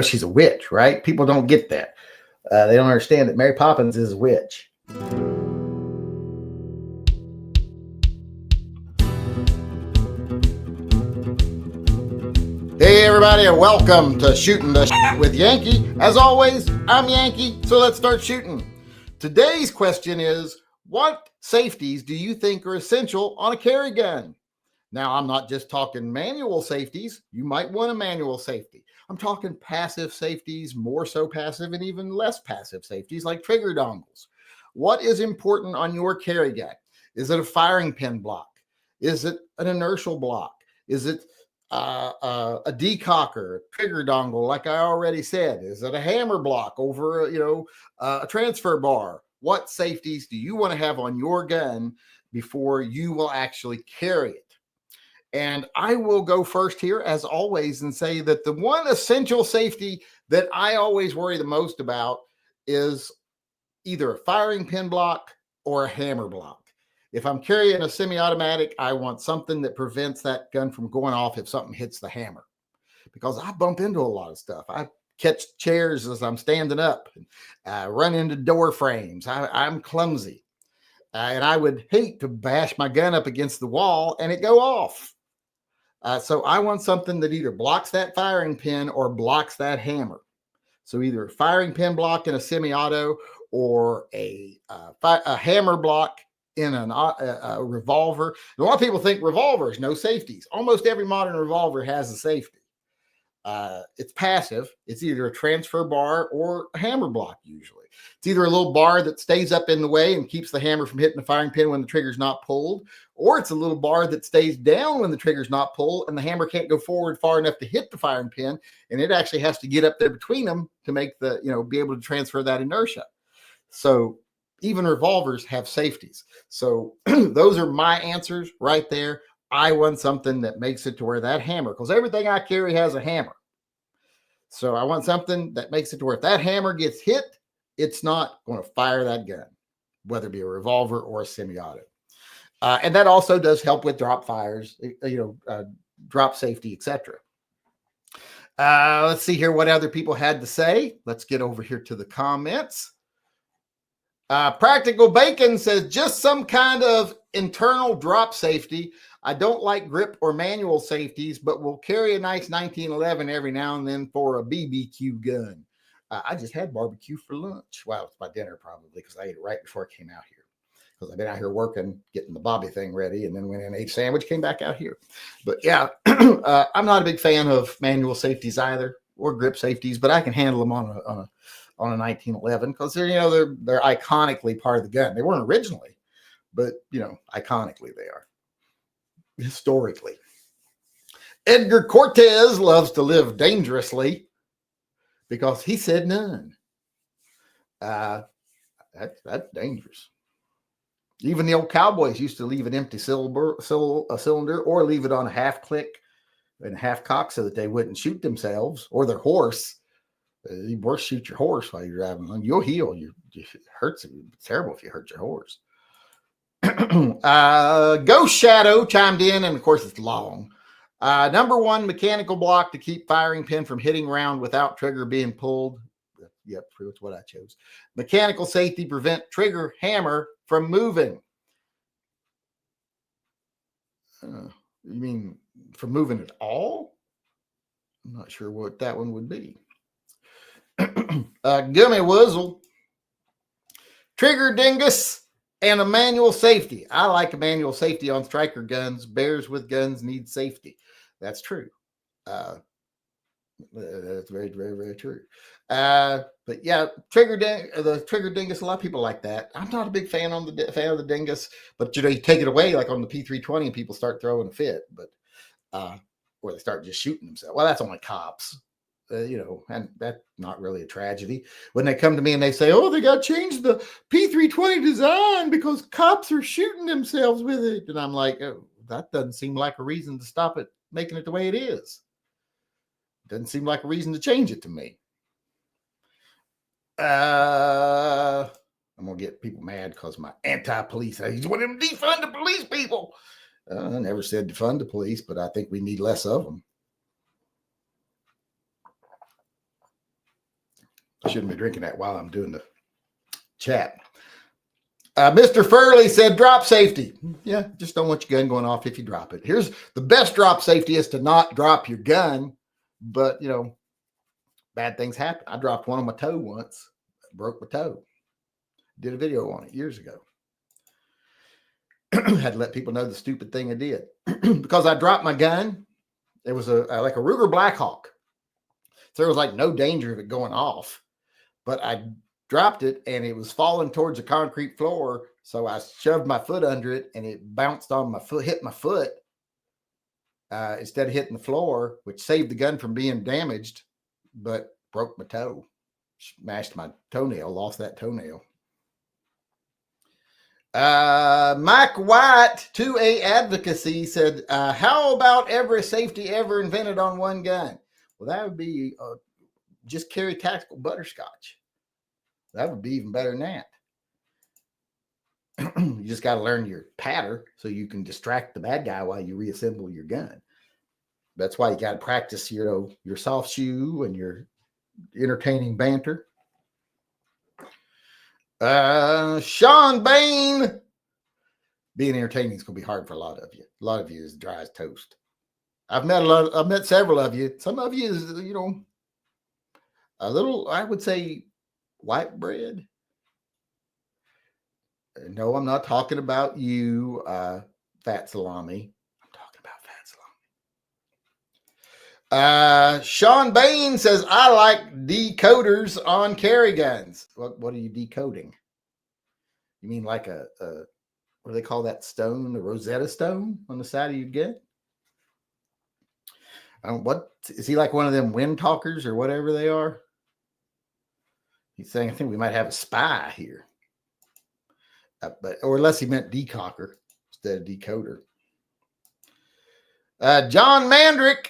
she's a witch, right? People don't get that. They don't understand that Mary Poppins is a witch. Hey everybody, and welcome to Shooting the Shit with Yankee. As always, I'm Yankee, so let's start shooting. Today's question is, what safeties do you think are essential on a carry gun? Now, I'm not just talking manual safeties. You might want a manual safety. I'm talking passive safeties, more so passive, and even less passive safeties like trigger dongles. What is important on your carry gun? Is it a firing pin block? Is it an inertial block? Is it a decocker, trigger dongle, like I already said? Is it a hammer block over, a transfer bar? What safeties do you want to have on your gun before you will actually carry it? And I will go first here, as always, and say that the one essential safety that I always worry the most about is either a firing pin block or a hammer block. If I'm carrying a semi-automatic, I want something that prevents that gun from going off if something hits the hammer, because I bump into a lot of stuff. I catch chairs as I'm standing up, and run into door frames. I'm clumsy, and I would hate to bash my gun up against the wall and it go off. So I want something that either blocks that firing pin or blocks that hammer. So either a firing pin block in a semi-auto or a hammer block in a revolver. A lot of people think revolvers, no safeties. Almost every modern revolver has a safety. It's passive. It's either a transfer bar or a hammer block usually. It's either a little bar that stays up in the way and keeps the hammer from hitting the firing pin when the trigger's not pulled, or it's a little bar that stays down when the trigger's not pulled and the hammer can't go forward far enough to hit the firing pin, and it actually has to get up there between them to make be able to transfer that inertia. So even revolvers have safeties. So those are my answers right there. I want something that makes it to where that hammer, because everything I carry has a hammer. So I want something that makes it to where if that hammer gets hit, it's not going to fire that gun, whether it be a revolver or a semi-auto. And that also does help with drop fires, drop safety, etc. Let's see here what other people had to say. Let's get over here to the comments. Practical Bacon says, just some kind of internal drop safety. I don't like grip or manual safeties, but will carry a nice 1911 every now and then for a BBQ gun. I just had barbecue for lunch. Well, it's my dinner probably, because I ate it right before I came out here. Because I've been out here working, getting the bobby thing ready, and then went in and ate a sandwich, came back out here. But yeah, I'm not a big fan of manual safeties either, or grip safeties, but I can handle them on a 1911 because they're iconically part of the gun. They weren't originally, but iconically they are. Historically. Edgar Cortez loves to live dangerously because he said none. That's dangerous. Even the old cowboys used to leave an empty cylinder or leave it on a half click and half cock so that they wouldn't shoot themselves or their horse. You worse shoot your horse while you're driving along. You'll heal. It hurts. It's terrible if you hurt your horse. Ghost Shadow chimed in, and of course it's long. Number one, mechanical block to keep firing pin from hitting round without trigger being pulled. Yep, that's what I chose. Mechanical safety prevent trigger hammer from moving. You mean from moving at all? I'm not sure what that one would be. Gummy Wuzzle. Trigger dingus and a manual safety. I like a manual safety on striker guns. Bears with guns need safety. That's true. That's very, very, very true. But yeah, the trigger dingus. A lot of people like that. I'm not a big fan of the dingus, but you take it away like on the P320 and people start throwing a fit, but or they start just shooting themselves. Well, that's only cops. And that's not really a tragedy. When they come to me and they say, oh, they got to change the P320 design because cops are shooting themselves with it. And I'm like, oh, that doesn't seem like a reason to stop it, making it the way it is. Doesn't seem like a reason to change it to me. I'm going to get people mad because my anti-police, he's one of them defund the police people. I never said defund the police, but I think we need less of them. Shouldn't be drinking that while I'm doing the chat. Mr. Furley said drop safety. Yeah, just don't want your gun going off if you drop it. Here's the best drop safety is to not drop your gun, but you know, bad things happen. I dropped one on my toe once, broke my toe. Did a video on it years ago. Had to let people know the stupid thing I did because I dropped my gun. It was like a Ruger Blackhawk. So there was like no danger of it going off, but I dropped it and it was falling towards the concrete floor. So I shoved my foot under it and it bounced on my foot, hit my foot instead of hitting the floor, which saved the gun from being damaged, but broke my toe, smashed my toenail, lost that toenail. Mike White, 2A Advocacy, said, how about every safety ever invented on one gun? Well, that would be just carry tactical butterscotch. That would be even better than that. You just got to learn your pattern so you can distract the bad guy while you reassemble your gun. That's why you got to practice, you know, your soft shoe and your entertaining banter. Sean Bane, being entertaining is going to be hard for a lot of you. A lot of you is dry as toast. I've met several of you. Some of you is, you know, a little, I would say, white bread. No, I'm not talking about you, fat salami. I'm talking about fat salami. Sean Bain says, I like decoders on carry guns. What are you decoding? You mean like a what do they call that stone? The Rosetta Stone on the side of your gun? What is he like? One of them wind talkers or whatever they are? He's saying, I think we might have a spy here, or unless he meant decocker instead of decoder. John Mandrich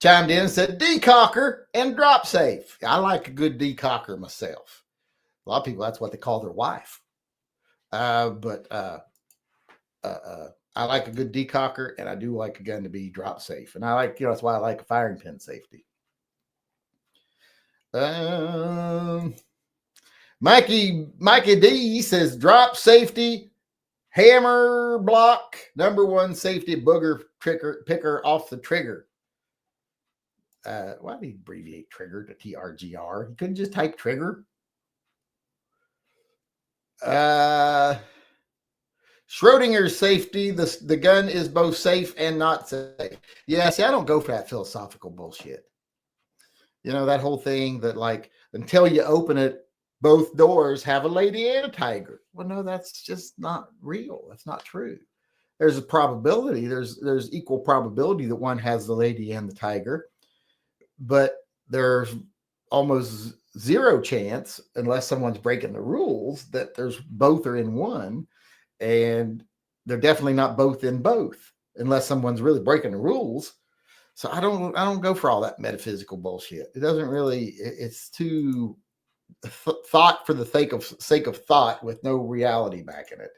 chimed in and said, decocker and drop safe. I like a good decocker myself. A lot of people, that's what they call their wife. But I like a good decocker, and I do like a gun to be drop safe. And I like, you know, that's why I like a firing pin safety. Mikey D says drop safety, hammer block, #1 safety booger picker off the trigger. Why did he abbreviate trigger to TRGR? He couldn't just type trigger. Schroinger safety, the gun is both safe and not safe. Yeah, see, I don't go for that philosophical bullshit. You know, that whole thing that like, until you open it, both doors have a lady and a tiger. Well, no, that's just not real. That's not true. There's a probability. There's equal probability that one has the lady and the tiger, but there's almost zero chance, unless someone's breaking the rules, that there's both are in one. And they're definitely not both in both, unless someone's really breaking the rules. So I don't go for all that metaphysical bullshit. It doesn't really. It's too thought for the sake of thought with no reality back in it.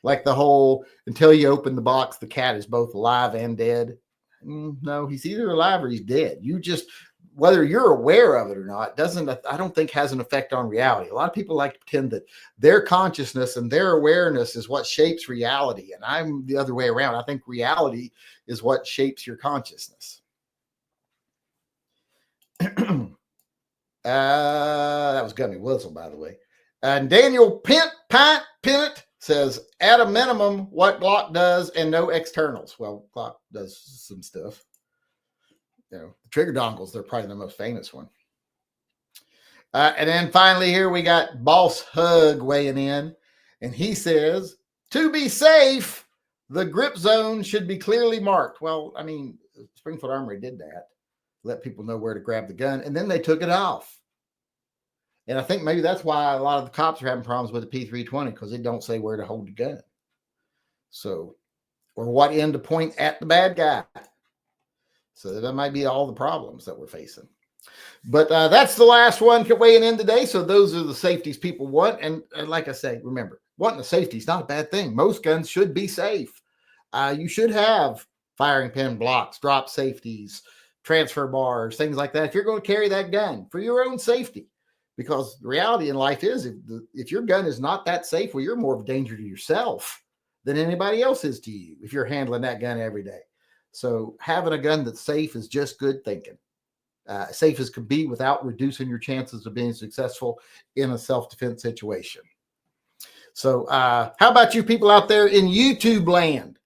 Like the whole until you open the box, the cat is both alive and dead. No, he's either alive or he's dead. You just, whether you're aware of it or not, I don't think has an effect on reality. A lot of people like to pretend that their consciousness and their awareness is what shapes reality. And I'm the other way around. I think reality is what shapes your consciousness. That was Gummy Whistle, by the way. And Daniel Pennant says, at a minimum, what Glock does and no externals. Well, Glock does some stuff. You know, the trigger dongles, they're probably the most famous one. And then finally here we got Boss Hug weighing in. And he says, to be safe, the grip zone should be clearly marked. Well, I mean, Springfield Armory did that. Let people know where to grab the gun. And then they took it off. And I think maybe that's why a lot of the cops are having problems with the P320, because they don't say where to hold the gun. So, or what end to point at the bad guy. So that might be all the problems that we're facing. But that's the last one weighing in today. So those are the safeties people want. And like I say, remember, wanting a safety is not a bad thing. Most guns should be safe. You should have firing pin blocks, drop safeties, transfer bars, things like that. If you're going to carry that gun for your own safety, because the reality in life is if your gun is not that safe, well, you're more of a danger to yourself than anybody else is to you if you're handling that gun every day. So having a gun that's safe is just good thinking. Safe as can be without reducing your chances of being successful in a self-defense situation. So how about you people out there in YouTube land?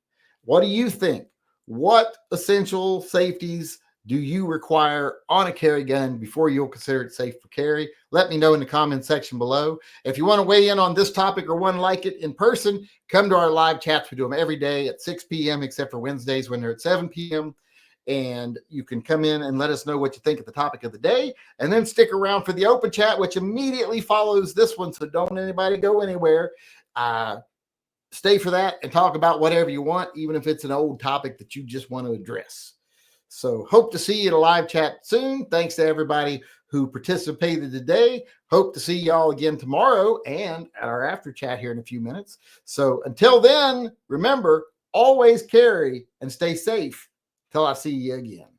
What do you think? What essential safeties do you require on a carry gun before you'll consider it safe for carry? Let me know in the comment section below. If you want to weigh in on this topic or one like it in person, come to our live chats. We do them every day at 6 p.m. except for Wednesdays when they're at 7 p.m. And you can come in and let us know what you think of the topic of the day, and then stick around for the open chat, which immediately follows this one. So don't anybody go anywhere. Stay for that and talk about whatever you want, even if it's an old topic that you just want to address. So hope to see you in a live chat soon. Thanks to everybody who participated today. Hope to see y'all again tomorrow and at our after chat here in a few minutes. So until then, remember, always carry and stay safe till I see you again.